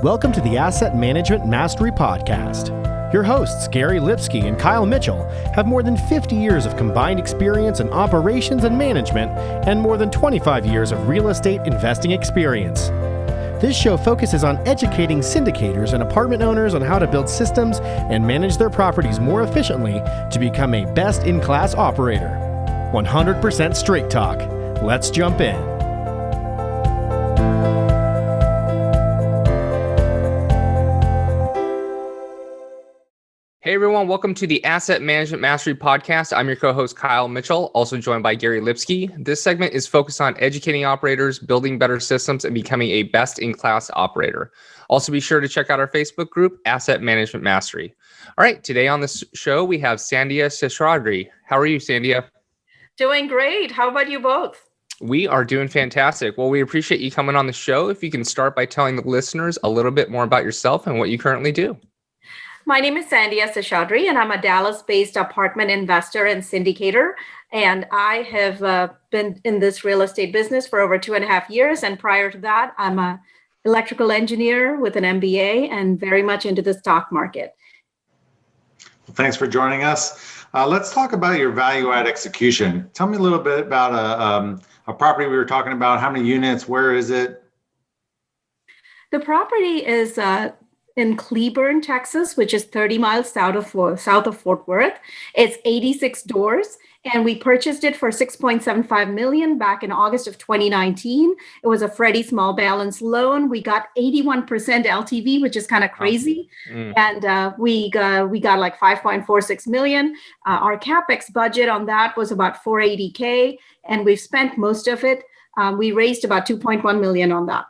Welcome to the Asset Management Mastery Podcast. Your hosts, Gary Lipsky and Kyle Mitchell, have more than 50 years of combined experience in operations and management and more than 25 years of real estate investing experience. This show focuses on educating syndicators and apartment owners on how to build systems and manage their properties more efficiently to become a best-in-class operator. 100% straight talk. Let's jump in. Hey everyone, welcome to the Asset Management Mastery Podcast. I'm your co-host Kyle Mitchell, also joined by Gary Lipsky. This segment is focused on educating operators, building better systems, and becoming a best-in-class operator. Also be sure to check out our Facebook group, Asset Management Mastery. All right, today on this show, we have Sandhya Seshadri. How are you, Sandhya? Doing great. How about you both? We are doing fantastic. Well, we appreciate you coming on the show. If you can start by telling the listeners a little bit more about yourself and what you currently do. My name is Sandhya Seshadri, and I'm a Dallas-based apartment investor and syndicator. And I have been in this real estate business for over 2.5 years. And prior to that, I'm an electrical engineer with an MBA and very much into the stock market. Well, thanks for joining us. Let's talk about your value-add execution. Tell me a little bit about a property we were talking about. How many units? Where is it? The property is in Cleburne, Texas, which is 30 miles south of Fort Worth. It's 86 doors, and we purchased it for $6.75 million back in August of 2019. It was a Freddie small balance loan. We got 81% LTV, which is kind of crazy. And we got like $5.46 million. Our Capex budget on that was about $480K, and we've spent most of it. We raised about $2.1 million on that.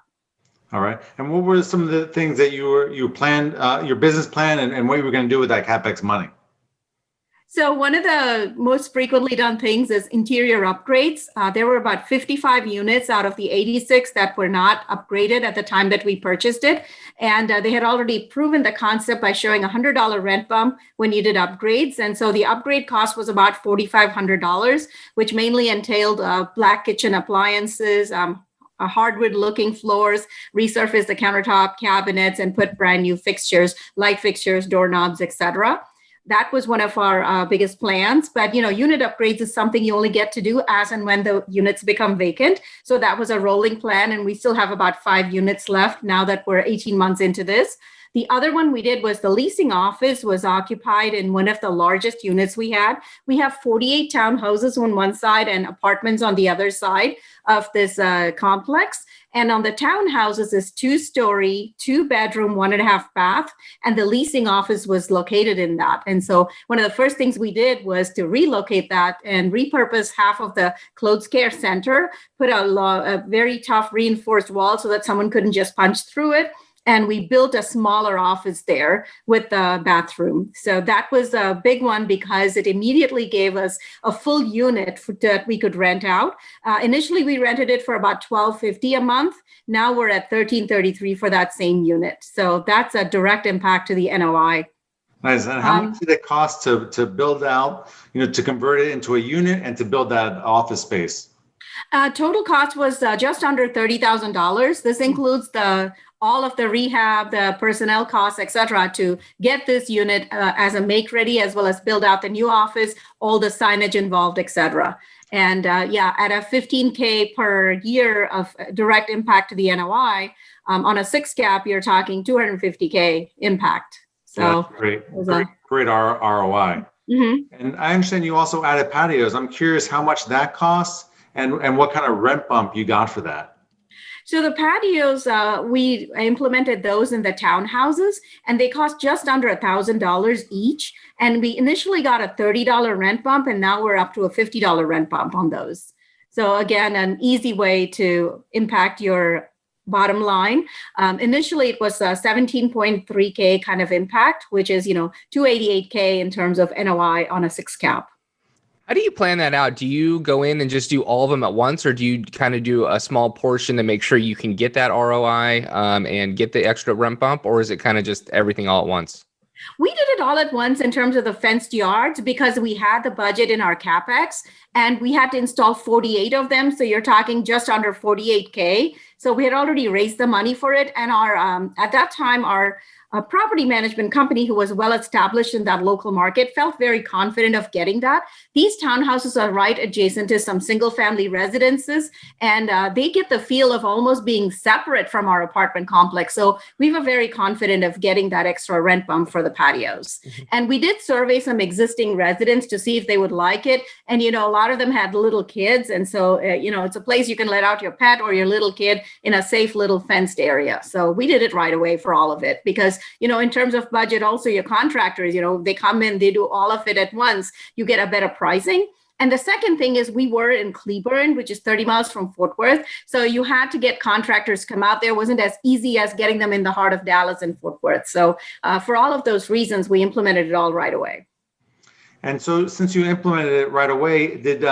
All right. And what were some of the things that you planned, your business plan, and what you were going to do with that CapEx money? So one of the most frequently done things is interior upgrades. There were about 55 units out of the 86 that were not upgraded at the time that we purchased it. And they had already proven the concept by showing a $100 rent bump when you did upgrades. And so the upgrade cost was about $4,500, which mainly entailed black kitchen appliances, hardwood looking floors, resurface the countertop cabinets, and put brand new fixtures, light fixtures, doorknobs, etc. That was one of our biggest plans. But, unit upgrades is something you only get to do as and when the units become vacant. So that was a rolling plan. And we still have about 5 units left now that we're 18 months into this. The other one we did was the leasing office was occupied in one of the largest units we had. We have 48 townhouses on one side and apartments on the other side of this complex. And on the townhouses is 2-story, 2-bedroom, 1.5 bath. And the leasing office was located in that. And so one of the first things we did was to relocate that and repurpose half of the clothes care center, put a very tough reinforced wall so that someone couldn't just punch through it. And we built a smaller office there with the bathroom. So that was a big one because it immediately gave us a full unit that we could rent out. Initially, we rented it for about $1,250 a month. Now we're at $1,333 for that same unit. So that's a direct impact to the NOI. Nice. And how much did it cost to build out, to convert it into a unit and to build that office space? Total cost was just under $30,000. This includes all of the rehab, the personnel costs, et cetera, to get this unit as a make ready, as well as build out the new office, all the signage involved, et cetera. And at a $15K per year of direct impact to the NOI, on a 6 cap, you're talking $250K impact. So yeah, great ROI. Mm-hmm. And I understand you also added patios. I'm curious how much that costs and what kind of rent bump you got for that. So the patios, we implemented those in the townhouses, and they cost just under $1,000 each. And we initially got a $30 rent bump, and now we're up to a $50 rent bump on those. So again, an easy way to impact your bottom line. Initially, it was a 17.3K kind of impact, which is, $288K in terms of NOI on a 6 cap. How do you plan that out? Do you go in and just do all of them at once, or do you kind of do a small portion to make sure you can get that ROI and get the extra rent bump, or is it kind of just everything all at once? We did it all at once in terms of the fenced yards because we had the budget in our CapEx. and we had to install 48 of them. So you're talking just under 48K. So we had already raised the money for it. And our at that time, our property management company, who was well established in that local market, felt very confident of getting that. These townhouses are right adjacent to some single family residences, and they get the feel of almost being separate from our apartment complex. So we were very confident of getting that extra rent bump for the patios. Mm-hmm. And we did survey some existing residents to see if they would like it. And, a lot of them had little kids. And so, it's a place you can let out your pet or your little kid in a safe little fenced area. So we did it right away for all of it because, in terms of budget, also your contractors, they come in, they do all of it at once, you get a better pricing. And the second thing is we were in Cleburne, which is 30 miles from Fort Worth. So you had to get contractors come out there. It wasn't as easy as getting them in the heart of Dallas and Fort Worth. So for all of those reasons, we implemented it all right away. And so since you implemented it right away, did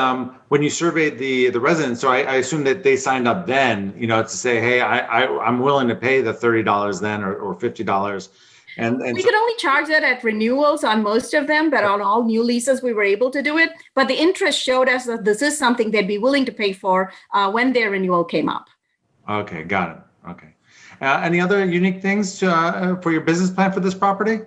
when you surveyed the residents, so I assume that they signed up then, to say, hey, I'm willing to pay the $30 then or $50. And we could only charge that at renewals on most of them, but on all new leases, we were able to do it. But the interest showed us that this is something they'd be willing to pay for when their renewal came up. Okay, got it. Okay. Any other unique things for your business plan for this property?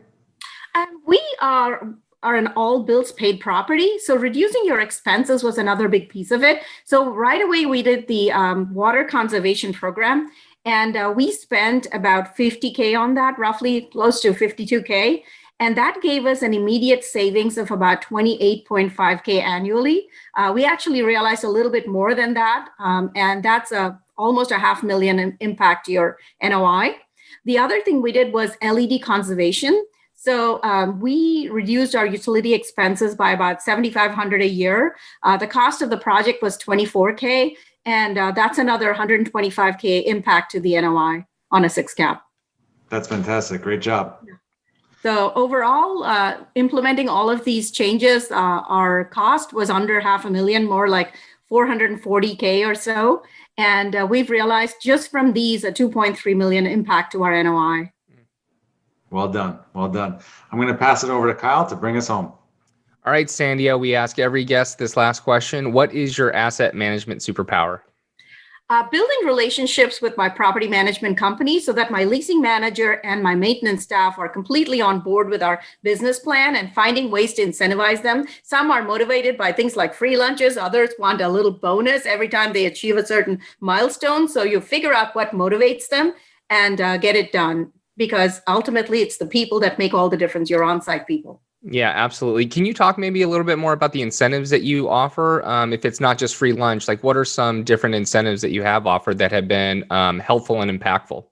We are an all bills paid property. So reducing your expenses was another big piece of it. So right away, we did the water conservation program. And we spent about $50K on that, roughly close to $52K. And that gave us an immediate savings of about $28.5K annually. We actually realized a little bit more than that. And that's almost $500,000 impact to your NOI. The other thing we did was LED conservation. So we reduced our utility expenses by about $7,500 a year. The cost of the project was $24K. And that's another $125K impact to the NOI on a 6 cap. That's fantastic. Great job. So overall, implementing all of these changes, our cost was under $500,000, more like $440K or so. And we've realized just from these a $2.3 million impact to our NOI. Well done. Well done. I'm going to pass it over to Kyle to bring us home. All right, Sandhya, we ask every guest this last question. What is your asset management superpower? Building relationships with my property management company so that my leasing manager and my maintenance staff are completely on board with our business plan and finding ways to incentivize them. Some are motivated by things like free lunches. Others want a little bonus every time they achieve a certain milestone. So you figure out what motivates them and get it done, because ultimately it's the people that make all the difference, your on-site people. Yeah, absolutely. Can you talk maybe a little bit more about the incentives that you offer? If it's not just free lunch, like what are some different incentives that you have offered that have been helpful and impactful?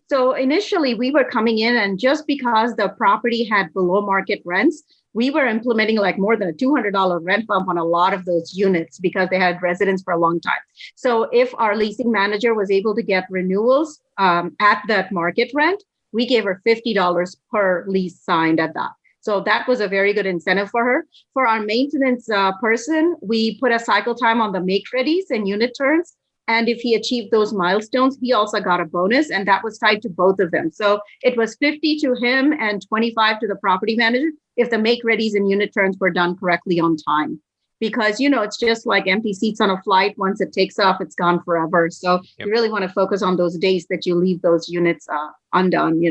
So initially we were coming in, and just because the property had below market rents, we were implementing like more than a $200 rent bump on a lot of those units because they had residents for a long time. So if our leasing manager was able to get renewals at that market rent, we gave her $50 per lease signed at that. So that was a very good incentive for her. For our maintenance person, we put a cycle time on the make readies and unit turns. And if he achieved those milestones, he also got a bonus, and that was tied to both of them. So it was 50 to him and 25 to the property manager if the make readies and unit turns were done correctly on time. Because, it's just like empty seats on a flight. Once it takes off, it's gone forever. So You really want to focus on those days that you leave those units undone,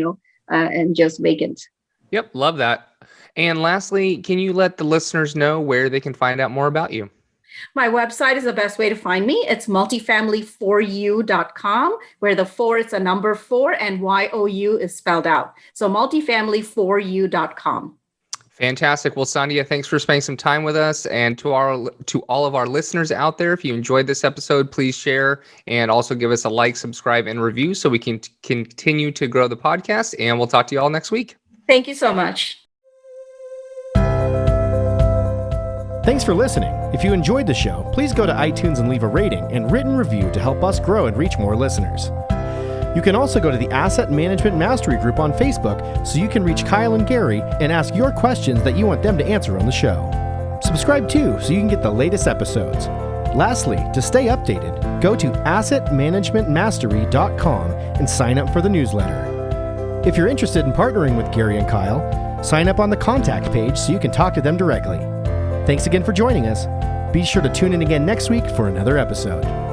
and just vacant. Yep, love that. And lastly, can you let the listeners know where they can find out more about you? My website is the best way to find me. It's multifamily4u.com, where the 4 is a number 4 and YOU is spelled out. So multifamily4u.com. Fantastic. Well, Sandhya, thanks for spending some time with us. And to all of our listeners out there, if you enjoyed this episode, please share and also give us a like, subscribe, and review so we can continue to grow the podcast. And we'll talk to you all next week. Thank you so much. Thanks for listening. If you enjoyed the show, please go to iTunes and leave a rating and written review to help us grow and reach more listeners. You can also go to the Asset Management Mastery Group on Facebook so you can reach Kyle and Gary and ask your questions that you want them to answer on the show. Subscribe too so you can get the latest episodes. Lastly, to stay updated, go to assetmanagementmastery.com and sign up for the newsletter. If you're interested in partnering with Gary and Kyle, sign up on the contact page so you can talk to them directly. Thanks again for joining us. Be sure to tune in again next week for another episode.